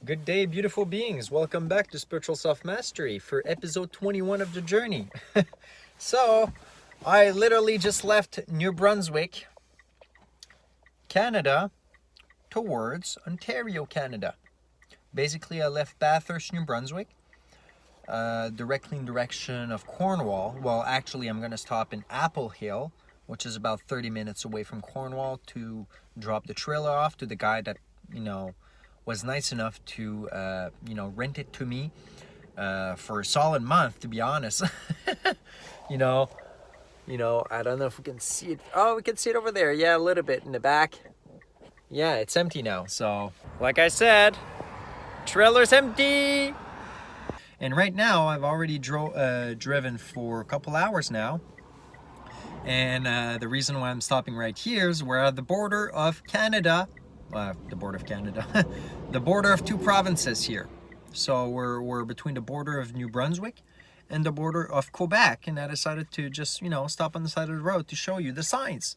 Good day, beautiful beings. Welcome back to Spiritual Self-Mastery for episode 21 of the journey. So, I literally just left New Brunswick, Canada, towards Ontario, Canada. Basically, I left Bathurst, New Brunswick, directly in direction of Cornwall. Well, actually, I'm going to stop in Apple Hill, which is about 30 minutes away from Cornwall, to drop the trailer off to the guy that, was nice enough to, rent it to me for a solid month, to be honest. I don't know if we can see it. Oh, we can see it over there. Yeah, a little bit in the back. Yeah, it's empty now. So, like I said, trailer's empty. And right now, I've already driven for a couple hours now. And the reason why I'm stopping right here is we're at the border of Canada. The border of two provinces here. So we're between the border of New Brunswick and the border of Quebec, and I decided to just stop on the side of the road to show you the signs.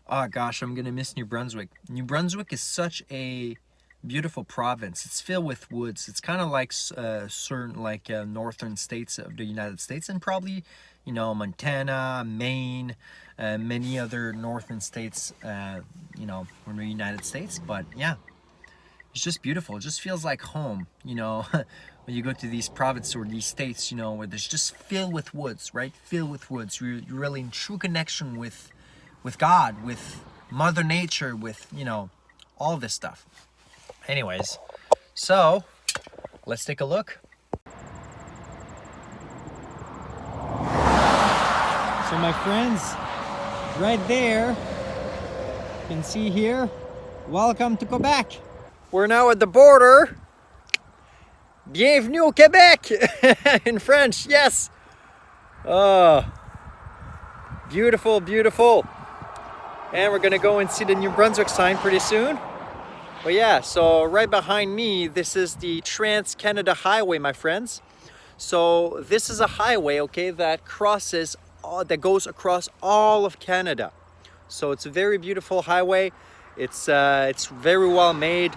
Oh gosh, I'm gonna miss New Brunswick. New Brunswick is such a beautiful province. It's filled with woods. It's kind of like certain northern states of the United States, and probably Montana, Maine, many other northern states in the United States. But yeah, it's just beautiful. It just feels like home, when you go to these provinces or these states, where there's just filled with woods, right? Filled with woods. You're really in true connection with God, with Mother Nature, with all this stuff. Anyways, so let's take a look. So my friends, right there, you can see here, welcome to Quebec. We're now at the border. Bienvenue au Québec in French, yes. Oh, beautiful, beautiful. And we're gonna go and see the New Brunswick sign pretty soon. But yeah, so right behind me, this is the Trans-Canada Highway, my friends. So this is a highway, okay, that goes across all of Canada. So it's a very beautiful highway. It's very well made.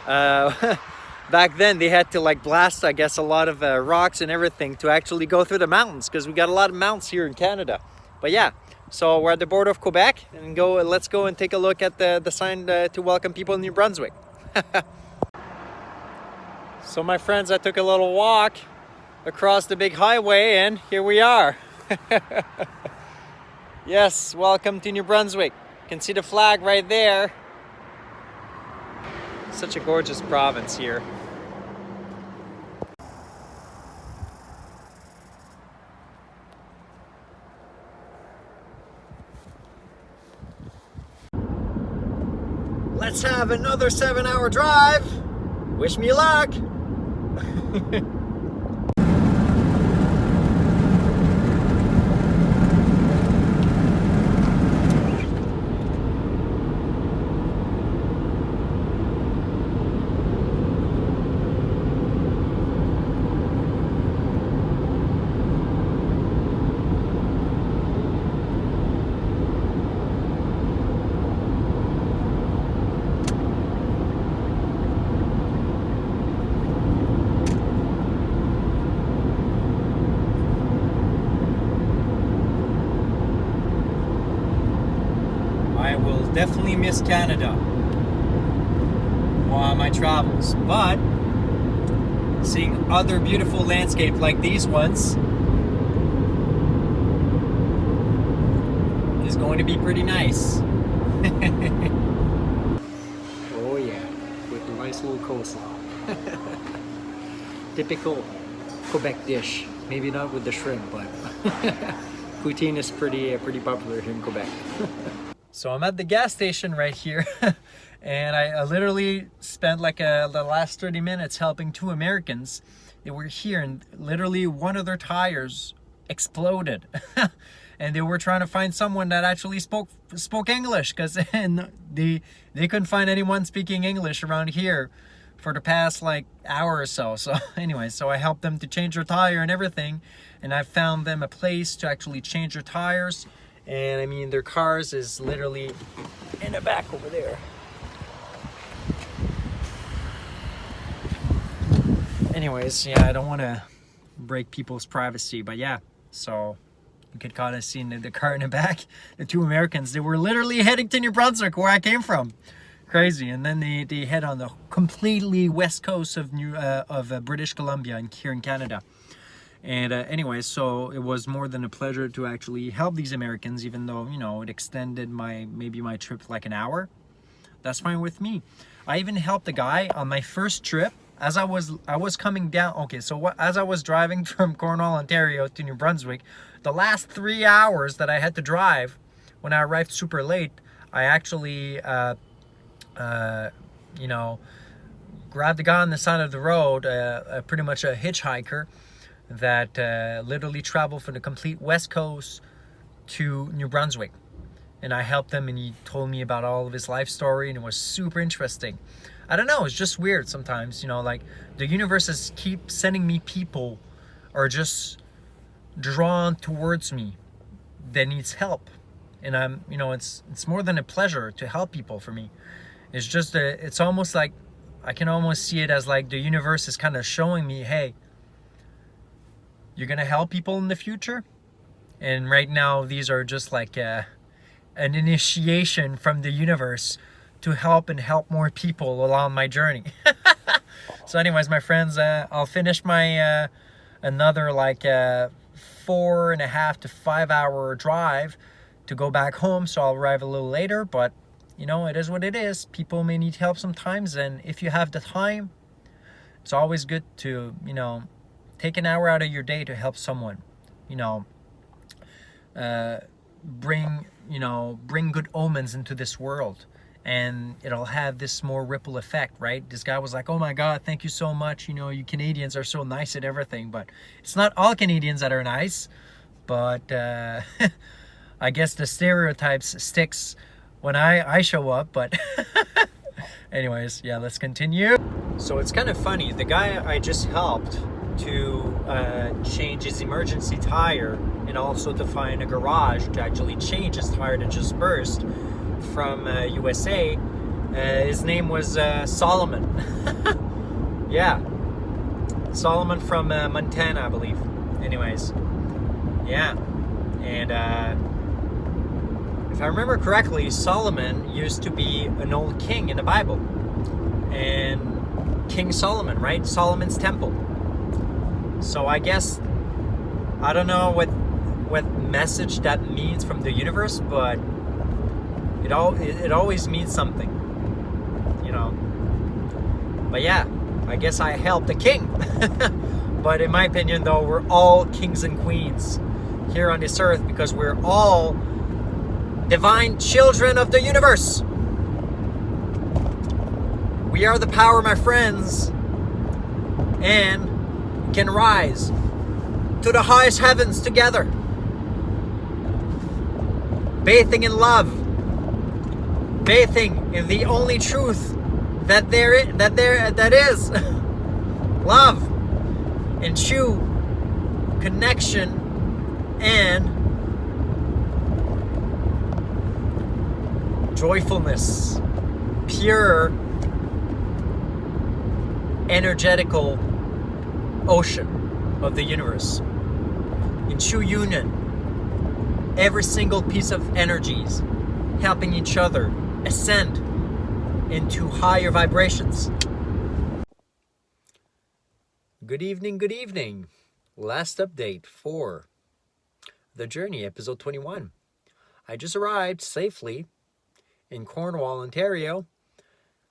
Back then they had to blast, I guess, a lot of rocks and everything to actually go through the mountains, because we got a lot of mountains here in Canada. But yeah, so we're at the border of Quebec, and let's go and take a look at the sign to welcome people in New Brunswick. So my friends, I took a little walk across the big highway, and here we are. Yes, welcome to New Brunswick. You can see the flag right there. Such a gorgeous province here. Let's have another 7-hour drive. Wish me luck. I will definitely miss Canada on my travels, but seeing other beautiful landscapes like these ones is going to be pretty nice. Oh yeah, with a nice little coleslaw. Typical Quebec dish. Maybe not with the shrimp, but poutine is pretty popular here in Quebec. So I'm at the gas station right here, and I literally spent the last 30 minutes helping two Americans. They were here, and literally one of their tires exploded. And they were trying to find someone that actually spoke English, because they couldn't find anyone speaking English around here for the past hour or so. So anyway, so I helped them to change their tire and everything, and I found them a place to actually change their tires. And I mean, their cars is literally in the back over there. anyways, yeah, I don't want to break people's privacy, but yeah, so you could kind of see in the car in the back, the two Americans, they were literally heading to New Brunswick, where I came from. Crazy. And then they head on the completely west coast of British Columbia and here in Canada. And anyways, so it was more than a pleasure to actually help these Americans, even though, you know, it extended maybe my trip like an hour. That's fine with me. I even helped a guy on my first trip as I was coming down. Okay, so as I was driving from Cornwall, Ontario to New Brunswick, the last 3 hours that I had to drive, when I arrived super late, I actually, you know, grabbed a guy on the side of the road, pretty much a hitchhiker that literally traveled from the complete west coast to New Brunswick. And I helped him, and he told me about all of his life story, and it was super interesting. I don't know, it's just weird sometimes, you know, like the universe keep sending me people or just drawn towards me that needs help. And I'm, you know, it's more than a pleasure to help people for me. It's just it's almost like I can almost see it as like the universe is kind of showing me, hey, you're gonna help people in the future. And right now these are just like an initiation from the universe to help more people along my journey. So anyways, my friends, I'll finish my another like 4.5 to 5 hour drive to go back home, so I'll arrive a little later, but you know, it is what it is. People may need help sometimes, and if you have the time, it's always good to, you know, take an hour out of your day to help someone, you know, bring good omens into this world, and it'll have this more ripple effect, right? This guy was like, oh my God, thank you so much. You know, you Canadians are so nice at everything, but it's not all Canadians that are nice, but I guess the stereotypes sticks when I show up, but anyways, yeah, let's continue. So it's kind of funny. The guy I just helped to change his emergency tire, and also to find a garage to actually change his tire that just burst from USA. His name was Solomon. Yeah, Solomon from Montana, I believe. Anyways, yeah, and if I remember correctly, Solomon used to be an old king in the Bible, and King Solomon, right? Solomon's temple. So I guess, I don't know what message that means from the universe, but it always means something, you know. But yeah, I guess I helped the king. But in my opinion, though, we're all kings and queens here on this earth, because we're all divine children of the universe. We are the power, my friends, and can rise to the highest heavens together, bathing in love, bathing in the only truth that is love and true connection and joyfulness, pure energetical ocean of the universe. In true union, every single piece of energies helping each other ascend into higher vibrations. Good evening, good evening. Last update for The Journey, episode 21. I just arrived safely in Cornwall, Ontario.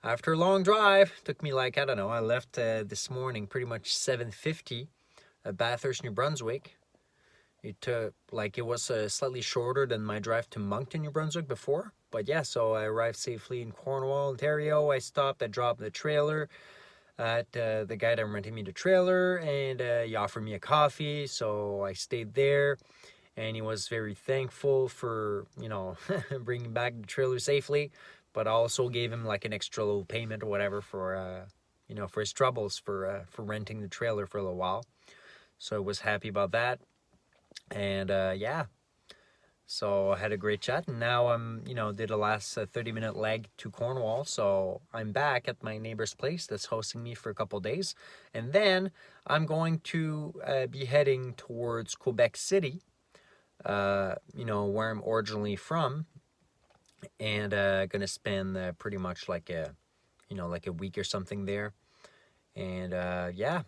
After a long drive, took me like, I don't know, I left this morning pretty much 7:50 at Bathurst, New Brunswick. It took, like, it was slightly shorter than my drive to Moncton, New Brunswick before. But yeah, so I arrived safely in Cornwall, Ontario. I dropped the trailer at the guy that rented me the trailer, and he offered me a coffee, so I stayed there. And he was very thankful for, you know, bringing back the trailer safely. But I also gave him like an extra little payment or whatever for, you know, for his troubles for renting the trailer for a little while. So I was happy about that. And yeah, So I had a great chat, and now I'm, did a last 30-minute leg to Cornwall. So I'm back at my neighbor's place that's hosting me for a couple days. And then I'm going to be heading towards Quebec City, where I'm originally from, and gonna spend pretty much like a week or something there. And yeah,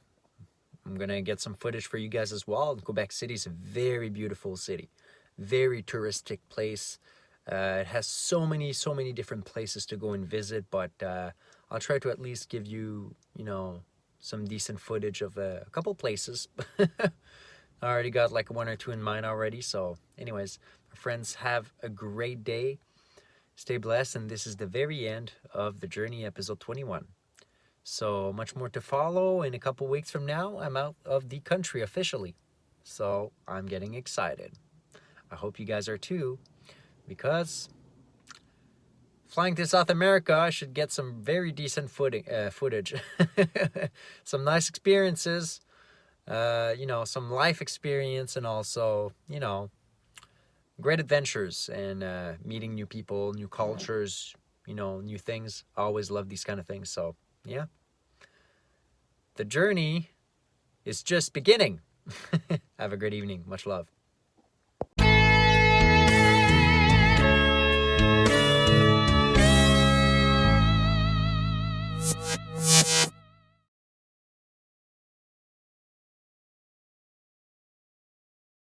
I'm gonna get some footage for you guys as well. And Quebec City is a very beautiful city, very touristic place. It has so many different places to go and visit, but I'll try to at least give you, some decent footage of a couple places. I already got like one or two in mind already. So anyways, my friends, have a great day. Stay blessed, and this is the very end of the journey, episode 21. So much more to follow. In a couple weeks from now, I'm out of the country officially. So I'm getting excited. I hope you guys are too, because flying to South America, I should get some very decent footage. Some nice experiences, some life experience, and also, great adventures and meeting new people, new cultures, new things. I always love these kind of things. So yeah, the journey is just beginning. Have a great evening. Much love.